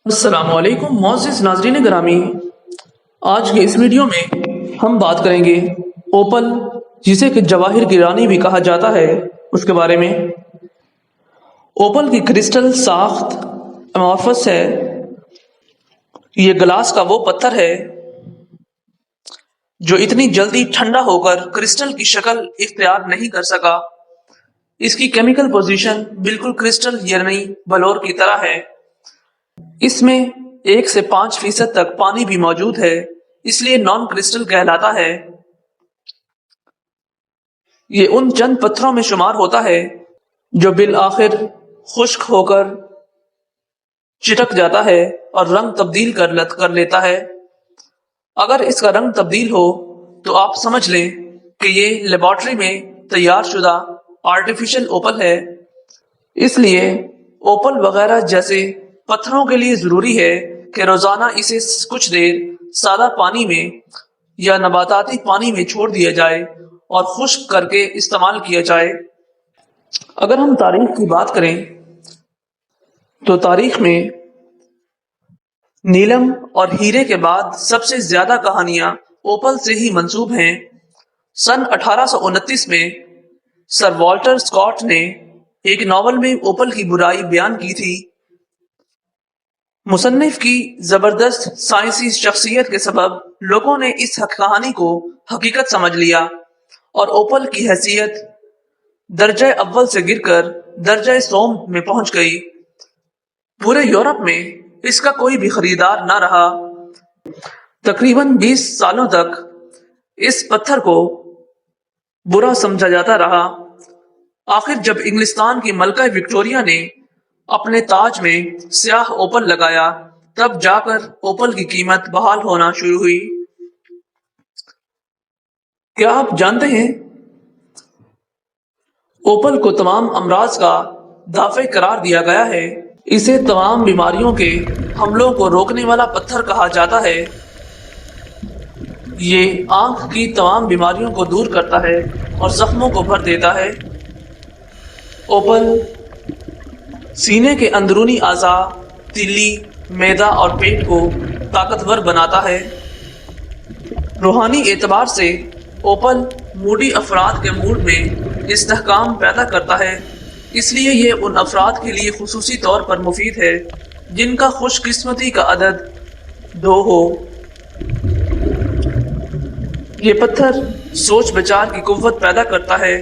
السلام علیکم معزز ناظرین گرامی، آج کے اس ویڈیو میں ہم بات کریں گے اوپل، جسے کہ جواہر کی رانی بھی کہا جاتا ہے، اس کے بارے میں۔ اوپل کی کرسٹل ساخت امورفس ہے۔ یہ گلاس کا وہ پتھر ہے جو اتنی جلدی ٹھنڈا ہو کر کرسٹل کی شکل اختیار نہیں کر سکا۔ اس کی کیمیکل پوزیشن بالکل کرسٹل یعنی بلور کی طرح ہے۔ اس میں 1 سے 5% تک پانی بھی موجود ہے، اس لیے نان کرسٹل کہلاتا ہے۔ یہ ان چند پتھروں میں شمار ہوتا ہے جو بالآخر خشک ہو کر چٹک جاتا ہے اور رنگ تبدیل کر لیتا ہے۔ اگر اس کا رنگ تبدیل ہو تو آپ سمجھ لیں کہ یہ لیبارٹری میں تیار شدہ آرٹیفیشل اوپل ہے۔ اس لیے اوپل وغیرہ جیسے پتھروں کے لیے ضروری ہے کہ روزانہ اسے کچھ دیر سادہ پانی میں یا نباتاتی پانی میں چھوڑ دیا جائے اور خشک کر کے استعمال کیا جائے۔ اگر ہم تاریخ کی بات کریں تو تاریخ میں نیلم اور ہیرے کے بعد سب سے زیادہ کہانیاں اوپل سے ہی منسوب ہیں۔ سن 1829 میں سر والٹر اسکاٹ نے ایک ناول میں اوپل کی برائی بیان کی تھی۔ مصنف کی زبردست سائنسی شخصیت کے سبب لوگوں نے اس کہانی کو حقیقت سمجھ لیا اور اوپل کی حیثیت درجہ اول سے گر کر درجہ سوم میں پہنچ گئی۔ پورے یورپ میں اس کا کوئی بھی خریدار نہ رہا۔ تقریباً 20 سالوں تک اس پتھر کو برا سمجھا جاتا رہا۔ آخر جب انگلستان کی ملکہ وکٹوریہ نے اپنے تاج میں سیاہ اوپل لگایا، تب جا کر اوپل کی قیمت بحال ہونا شروع ہوئی۔ کیا آپ جانتے ہیں اوپل کو تمام امراض کا دافع قرار دیا گیا ہے۔ اسے تمام بیماریوں کے حملوں کو روکنے والا پتھر کہا جاتا ہے۔ یہ آنکھ کی تمام بیماریوں کو دور کرتا ہے اور زخموں کو بھر دیتا ہے۔ اوپل سینے کے اندرونی اعضاء، تیلی، معدہ اور پیٹ کو طاقتور بناتا ہے۔ روحانی اعتبار سے اوپل موڈی افراد کے موڈ میں استحکام پیدا کرتا ہے، اس لیے یہ ان افراد کے لیے خصوصی طور پر مفید ہے جن کا خوش قسمتی کا عدد 2 ہو۔ یہ پتھر سوچ بچار کی قوت پیدا کرتا ہے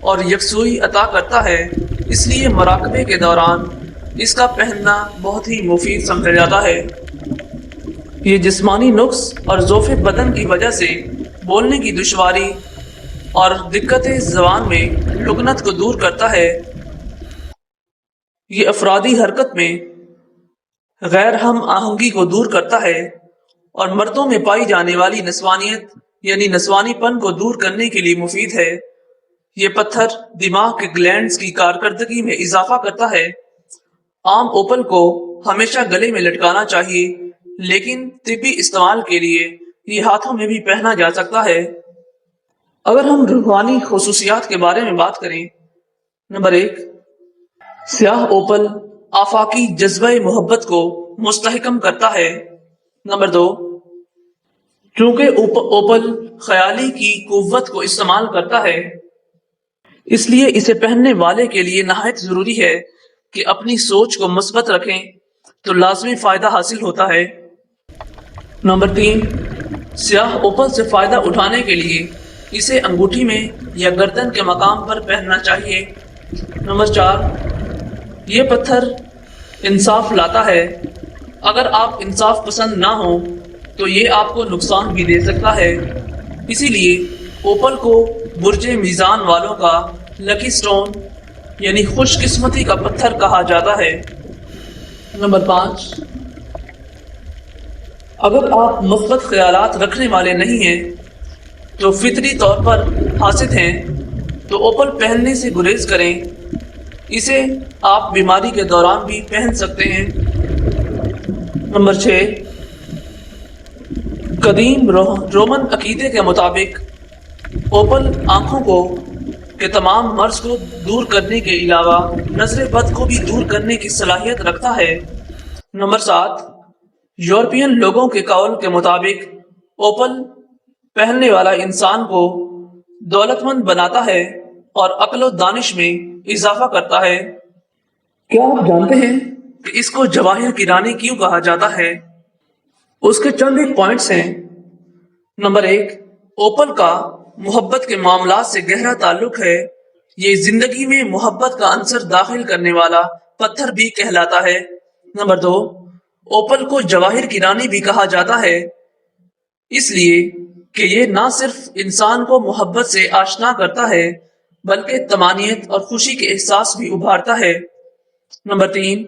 اور یکسوئی عطا کرتا ہے، اس لیے مراقبے کے دوران اس کا پہننا بہت ہی مفید سمجھا جاتا ہے۔ یہ جسمانی نقص اور ضعف بدن کی وجہ سے بولنے کی دشواری اور دقت زبان میں لکنت کو دور کرتا ہے۔ یہ افرادی حرکت میں غیر ہم آہنگی کو دور کرتا ہے اور مردوں میں پائی جانے والی نسوانیت یعنی نسوانی پن کو دور کرنے کے لیے مفید ہے۔ یہ پتھر دماغ کے گلینڈز کی کارکردگی میں اضافہ کرتا ہے۔ عام اوپل کو ہمیشہ گلے میں لٹکانا چاہیے، لیکن طبی استعمال کے لیے یہ ہاتھوں میں بھی پہنا جا سکتا ہے۔ اگر ہم روحانی خصوصیات کے بارے میں بات کریں، نمبر 1، سیاہ اوپل آفاقی جذبہ محبت کو مستحکم کرتا ہے۔ نمبر 2، چونکہ اوپل خیالی کی قوت کو استعمال کرتا ہے، اس لیے اسے پہننے والے کے لیے نہایت ضروری ہے کہ اپنی سوچ کو مثبت رکھیں تو لازمی فائدہ حاصل ہوتا ہے۔ نمبر 3، سیاہ اوپل سے فائدہ اٹھانے کے لیے اسے انگوٹھی میں یا گردن کے مقام پر پہننا چاہیے۔ نمبر 4، یہ پتھر انصاف لاتا ہے۔ اگر آپ انصاف پسند نہ ہوں تو یہ آپ کو نقصان بھی دے سکتا ہے، اسی لیے اوپل کو برج میزان والوں کا لکی سٹون یعنی خوش قسمتی کا پتھر کہا جاتا ہے۔ نمبر 5، اگر آپ مثبت خیالات رکھنے والے نہیں ہیں تو فطری طور پر حاسد ہیں تو اوپل پہننے سے گریز کریں۔ اسے آپ بیماری کے دوران بھی پہن سکتے ہیں۔ نمبر 6، قدیم رومن عقیدے کے مطابق اوپل آنکھوں کے تمام مرض کو دور کرنے کے علاوہ نظر بد کو بھی دور کرنے کی صلاحیت رکھتا ہے۔ नंबर 7, यूरोपियन लोगों के कौल के मुताबिक ओपल पहनने वाला इंसान को दौलतमंद बनाता है और अक्ल और दानिश में इजाफा करता है। क्या आप जानते हैं कि इसको जवाहिर की रानी क्यों कहा जाता है? उसके चंद एक पॉइंट्स हैं। नंबर 1, ओपल का मोहब्बत के मामला से गहरा ताल्लुक है। ये जिंदगी में मोहब्बत का अंसर दाखिल करने वाला पत्थर भी कहलाता है। नंबर 2, ओपल को जवाहिर की रानी भी कहा जाता है इसलिए कि ये ना सिर्फ इंसान को मोहब्बत से आशना करता है बल्कि तमानियत और खुशी के एहसास भी उभारता है। नंबर 3,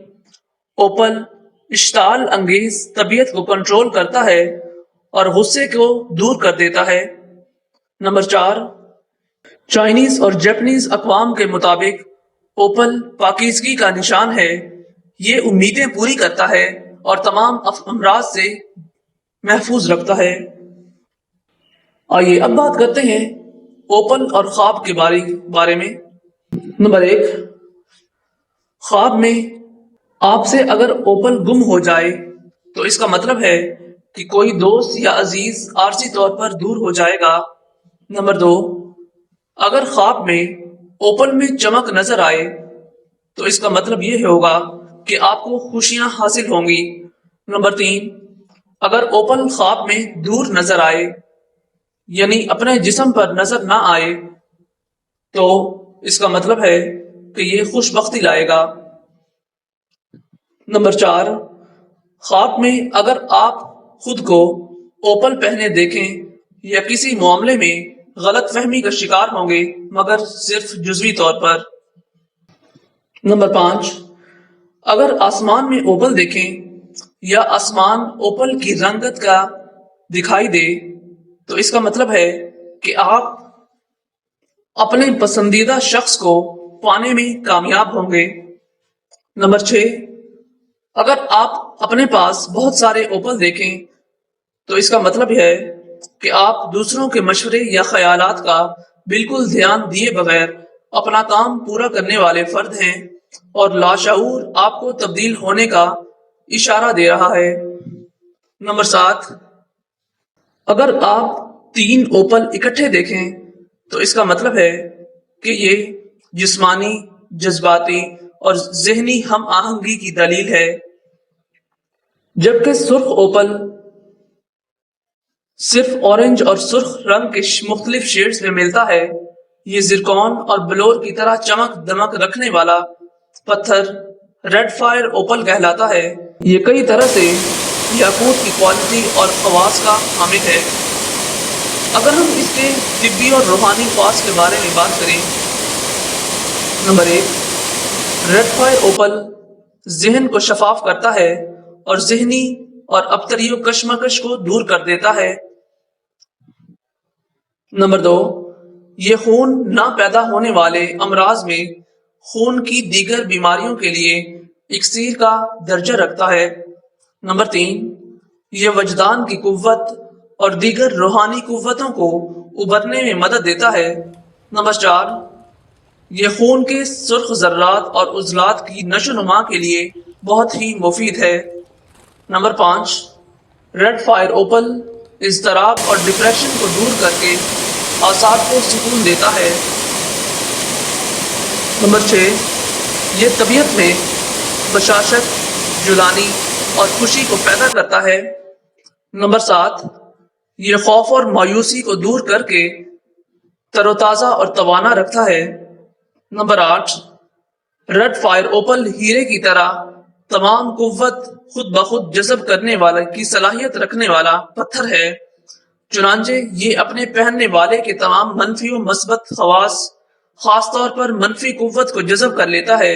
ओपल इश्ताल अंगेज तबीयत को कंट्रोल करता है और गुस्से को दूर कर देता है। नंबर 4, चाइनीज और जापानीज अक़वाम के मुताबिक ओपल पाकीज़गी का निशान है। ये उम्मीदें पूरी करता है और तमाम अमराज से महफूज रखता है। आइए अब बात करते हैं ओपल और ख्वाब के बारे में। नंबर 1, ख्वाब में आपसे अगर ओपल गुम हो जाए तो इसका मतलब है कि कोई दोस्त या अजीज आरजी तौर पर दूर हो जाएगा। नंबर 2, अगर ख्वाब में ओपल में चमक नजर आए तो इसका मतलब यह होगा कि आपको खुशियां हासिल होंगी। नंबर 3, अगर ओपल ख्वाब में दूर नजर आए यानी अपने जिस्म पर नजर ना आए तो इसका मतलब है कि ये खुशबख्ती लाएगा। नंबर 4, ख्वाब में अगर आप खुद को ओपल पहने देखें या किसी मामले में गलत फहमी का शिकार होंगे मगर सिर्फ जुज़वी तौर पर। नंबर 5, अगर आसमान में ओपल देखें या आसमान ओपल की रंगत का दिखाई दे तो इसका मतलब है कि आप अपने पसंदीदा शख्स को पाने में कामयाब होंगे। नंबर 6, अगर आप अपने पास बहुत सारे ओपल देखें तो इसका मतलब है कि आप दूसरों के मशवरे या ख्यालात का बिल्कुल ध्यान दिए बगैर अपना काम पूरा करने वाले फर्द हैं और लाशऊर आपको तब्दील होने का इशारा दे रहा है। नंबर 7, अगर आप 3 ओपल इकट्ठे देखें तो इसका मतलब है कि ये जिस्मानी, जज्बाती और जहनी हम आहंगी की दलील है। जबकि सुर्ख ओपल सिर्फ ऑरेंज और सुर्ख रंग के मुख्तलिफ शेड्स में मिलता है। ये जिरकॉन और ब्लोर की तरह चमक दमक रखने वाला पत्थर रेड फायर ओपल कहलाता है। ये कई तरह से याकूत की क्वालिटी और खवास का हामिल है। अगर हम इसके तिब्बी और रूहानी ख्वास के बारे में बात करें, नंबर 1, रेड फायर ओपल जहन को शफाफ करता है और जहनी और अबतरी कशमकश को दूर कर देता है। नंबर 2, ये खून ना पैदा होने वाले अमराज में खून की दीगर बीमारियों के लिए इक्सीर का दर्जा रखता है। नंबर 3, ये वजदान की कुव्वत और दीगर रूहानी कुव्वतों को उभरने में मदद देता है। नंबर 4, ये खून के सुर्ख जर्रात और उजलात की नशोनुमा के लिए बहुत ही मुफीद है। नंबर 5, रेड फायर ओपल इज़्तिराब और डिप्रेशन को दूर करके आसाब को सुकून देता है। नंबर 6, ये तबीयत में बशाशत, जुलानी और खुशी को पैदा करता है। नंबर 7, ये खौफ और मायूसी को दूर करके तरोताज़ा और तवाना रखता है। नंबर 8, रेड फायर ओपल हीरे की तरह तमाम कुव्वत खुद ब खुद जज़ब करने वाला की सलाहियत रखने वाला पत्थर है। चुनांचे ये अपने पहनने वाले के तमाम मनफी और मस्बत खवास, खास तौर पर मनफी कुव्वत को जज़ब कर लेता है।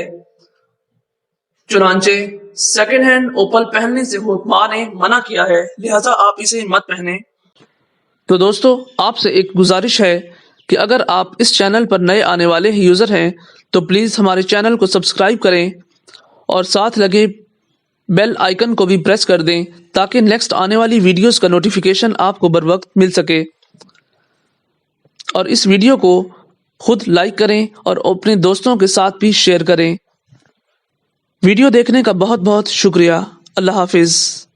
चुनांचे सेकेंड हैंड ओपल पहनने से हुक्मा ने मना किया है, लिहाजा आप इसे मत पहने। तो दोस्तों, आपसे एक गुजारिश है कि अगर आप इस चैनल पर नए आने वाले यूज़र हैं तो प्लीज़ हमारे चैनल को सब्सक्राइब करें और साथ लगे बेल आइकन को भी प्रेस कर दें ताकि नेक्स्ट आने वाली वीडियोस का नोटिफिकेशन आपको बर वक्त मिल सके। और इस वीडियो को खुद लाइक करें और अपने दोस्तों के साथ भी शेयर करें। वीडियो देखने का बहुत बहुत शुक्रिया। اللہ حافظ.